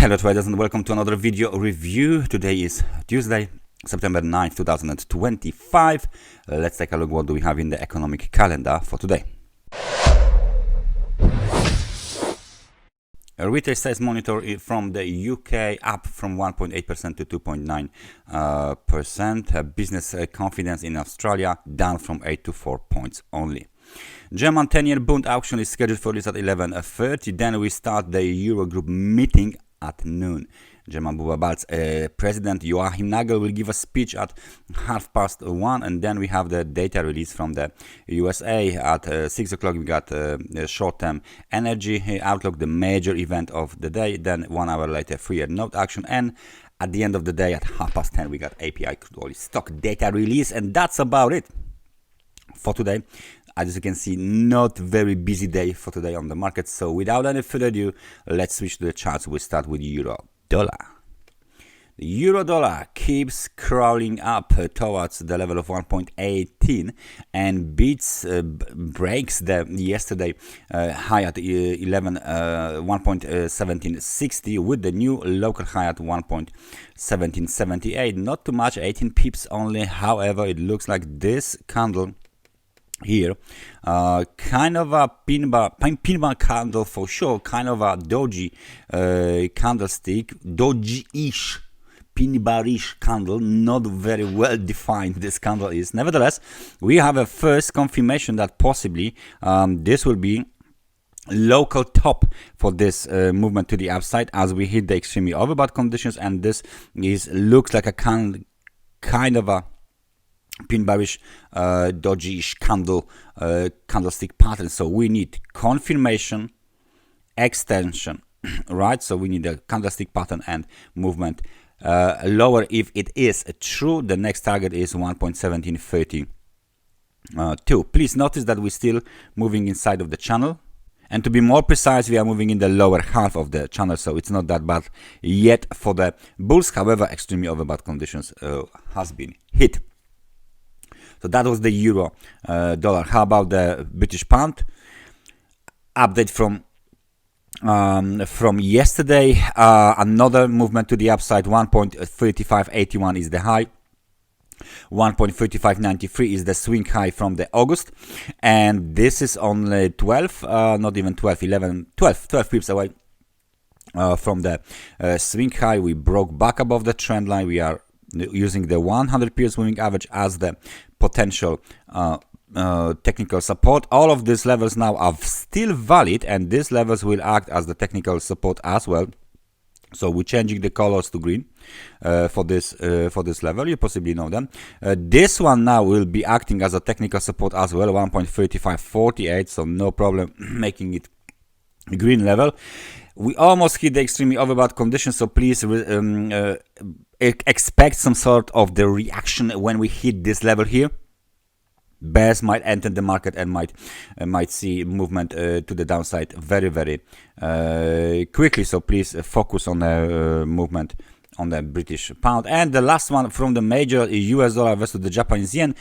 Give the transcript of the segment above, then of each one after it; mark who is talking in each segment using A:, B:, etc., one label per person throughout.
A: Hello traders and welcome to another video review. Today is Tuesday, September 9th, 2025. Let's take a look what do we have in the economic calendar for today. A retail sales monitor from the UK up from 1.8% to 2.9%. Business confidence in Australia down from 8 to 4 points only. German 10-year bond auction is scheduled for this at 11:30. Then we start the Eurogroup meeting at noon. German Bundesbank's President Joachim Nagel will give a speech at 1:30, and then we have the data release from the USA at 6 o'clock. We got short-term energy outlook, the major event of the day. Then 1 hour later, 3-year note action, and at the end of the day at 10:30 we got API crude oil stock data release, and that's about it for today. As you can see, not very busy day for today on the market. So without any further ado, let's switch to the charts. We start with euro dollar. The euro dollar keeps crawling up towards the level of 1.18 and breaks the yesterday high at 1.1760 with the new local high at 1.1778. Not too much, 18 pips only. However, it looks like this candle here, kind of a pin bar candle for sure, kind of a doji candlestick, doji-ish, pin bar-ish candle, not very well defined this candle is. Nevertheless, we have a first confirmation that possibly this will be local top for this movement to the upside as we hit the extremely overbought conditions, and this looks like a kind of a pin bearish doji-ish candlestick pattern. So we need confirmation, extension, right? So we need a candlestick pattern and movement lower. If it is true, the next target is 1.1732. Please notice that we're still moving inside of the channel, and to be more precise, we are moving in the lower half of the channel, so it's not that bad yet for the bulls. However, extremely overbought conditions has been hit. So that was the euro dollar. How about the British pound? Update from yesterday. Another movement to the upside. 1.3581 is the high. 1.3593 is the swing high from the August, and this is only 12, not even 12, 11, 12 pips away from the swing high. We broke back above the trend line. We are using the 100 periods moving average as the potential technical support. All of these levels now are still valid, and these levels will act as the technical support as well. So we're changing the colors to green for this level. You possibly know them. This one now will be acting as a technical support as well, 1.3548. So no problem making it green level. We almost hit the extremely overbought conditions, so please expect some sort of the reaction when we hit this level here. Bears might enter the market and might see movement to the downside very quickly. So please focus on the movement on the British pound. And the last one from the major US dollar versus the Japanese yen.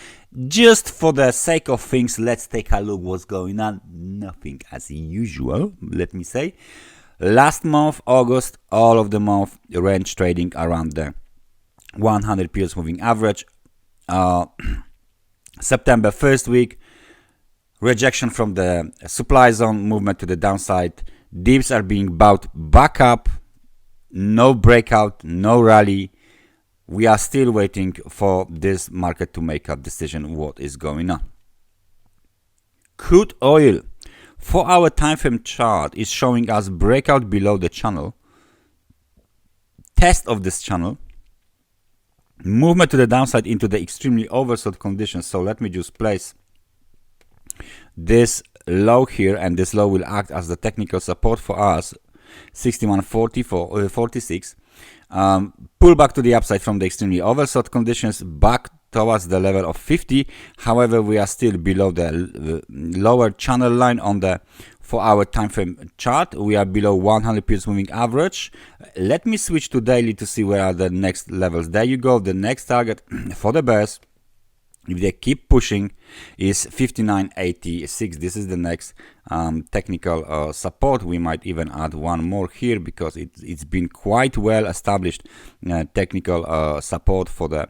A: Just for the sake of things, let's take a look what's going on. Nothing as usual, let me say. Last month, August, all of the month range trading around the 100 periods moving average. September first week, rejection from the supply zone, movement to the downside. Dips are being bought back up. No breakout, no rally. We are still waiting for this market to make a decision what is going on. Crude oil. 4-hour time frame chart is showing us breakout below the channel, test of this channel, movement to the downside into the extremely oversold conditions. So let me just place this low here, and this low will act as the technical support for us, 61.46. Pull back to the upside from the extremely oversold conditions back towards the level of 50. However, we are still below the lower channel line on the 4-hour time frame chart. We are below 100 periods moving average. Let me switch to daily to see where are the next levels. There you go. The next target for the bears if they keep pushing, is 59.86. This is the next technical support. We might even add one more here because it's been quite well established technical support for the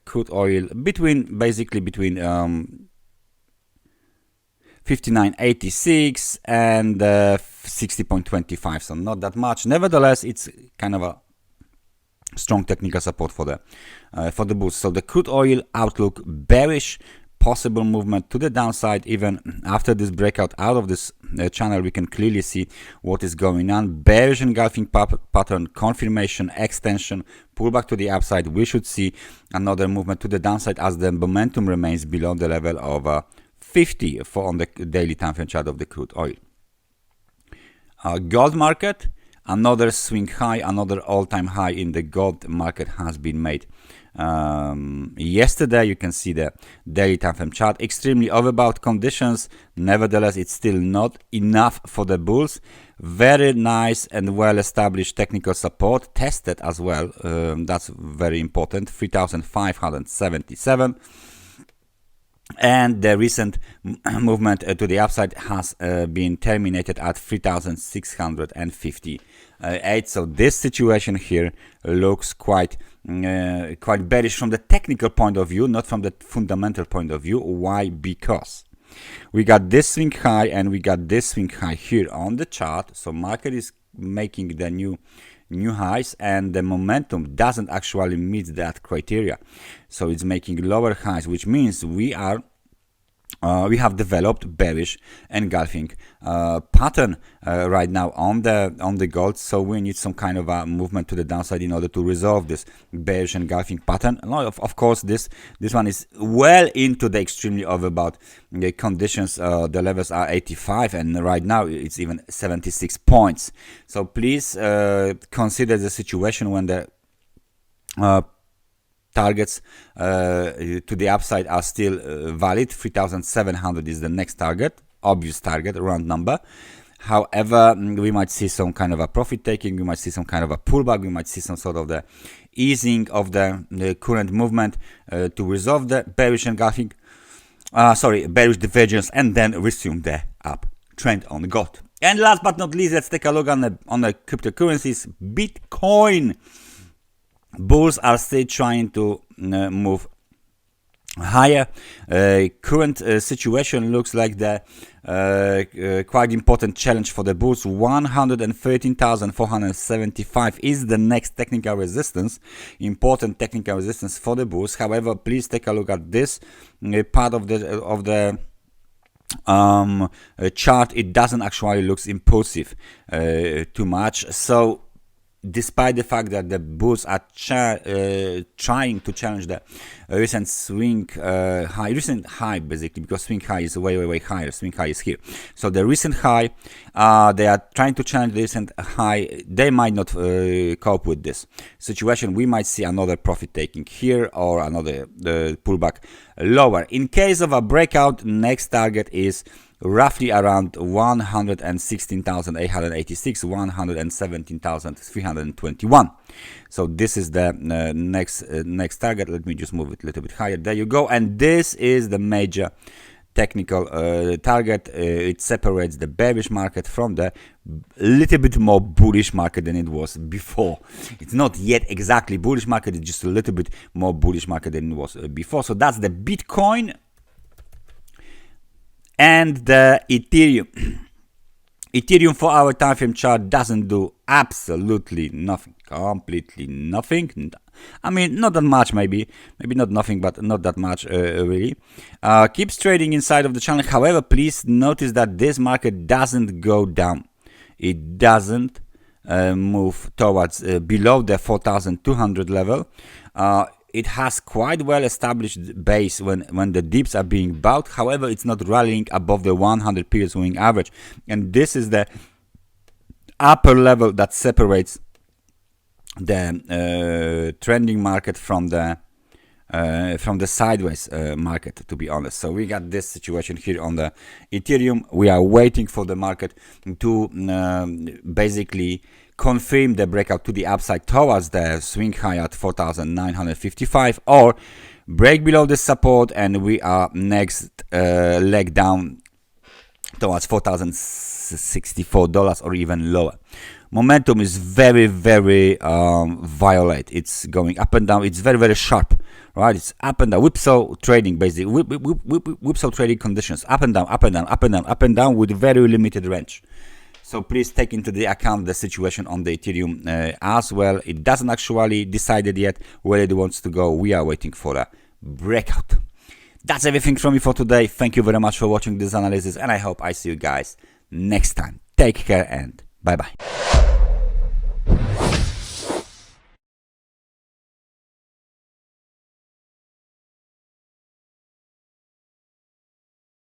A: crude oil basically between 59.86 and 60.25. So not that much. Nevertheless, it's kind of a strong technical support for the bulls. So the crude oil outlook bearish, possible movement to the downside. Even after this breakout out of this channel, we can clearly see what is going on. Bearish engulfing pattern, confirmation, extension, pullback to the upside. We should see another movement to the downside as the momentum remains below the level of 50 on the daily time frame chart of the crude oil. Gold market. Another swing high, another all-time high in the gold market has been made yesterday. You can see the daily time frame chart. Extremely overbought conditions. Nevertheless, it's still not enough for the bulls. Very nice and well-established technical support. Tested as well. That's very important. 3,577. And the recent movement to the upside has been terminated at 3,658. So this situation here looks quite bearish from the technical point of view, not from the fundamental point of view. Why? Because we got this swing high and we got this swing high here on the chart. So market is making the new highs, and the momentum doesn't actually meet that criteria, so it's making lower highs, which means we have developed bearish engulfing pattern right now on the gold. So we need some kind of a movement to the downside in order to resolve this bearish engulfing pattern. Now, of course, this one is well into the extremely overbought conditions. The levels are 85, and right now it's even 76 points. So please consider the situation when the targets to the upside are still valid. 3,700 is the next target, obvious target, round number. However, we might see some kind of a profit taking, we might see some kind of a pullback, we might see some sort of the easing of the current movement to resolve the bearish engulfing, bearish divergence, and then resume the uptrend on the gold. And last but not least, let's take a look on the cryptocurrencies. Bitcoin. Bulls are still trying to move higher. Current situation looks like the quite important challenge for the bulls. 113,475 is the next technical resistance, important technical resistance for the bulls. However, please take a look at this part of the chart. It doesn't actually looks impulsive too much. So despite the fact that the bulls are trying to challenge the recent recent high basically, because swing high is way higher. Swing high is here. So the recent high, they are trying to challenge the recent high. They might not cope with this situation. We might see another profit taking here or another pullback lower. In case of a breakout, next target is roughly around 116,886, 117,321. So this is the next target. Let me just move it a little bit higher. There you go. And this is the major technical target. It separates the bearish market from the little bit more bullish market than it was before. It's not yet exactly bullish market. It's just a little bit more bullish market than it was before. So that's the Bitcoin. And the Ethereum. Ethereum for our time frame chart doesn't do absolutely nothing, completely nothing. I mean, not that much, maybe not nothing, but not that much really. Keeps trading inside of the channel. However, please notice that this market doesn't go down. It doesn't move towards below the 4,200 level. It has quite well established base when the dips are being bought. However, it's not rallying above the 100 period moving average, and this is the upper level that separates the trending market from the sideways market, to be honest. So we got this situation here on the Ethereum. We are waiting for the market to basically confirm the breakout to the upside towards the swing high at 4,955, or break below the support and we are next leg down towards $4,064 or even lower. Momentum is very violent. It's going up and down. It's very sharp, right? It's up and down, whipsaw trading, basically whipsaw trading conditions, up and down, up and down, up and down, up and down, with very limited range. So please take into the account the situation on the Ethereum as well. It doesn't actually decided yet where it wants to go. We are waiting for a breakout. That's everything from me for today. Thank you very much for watching this analysis, and I hope I see you guys next time. Take care and bye bye.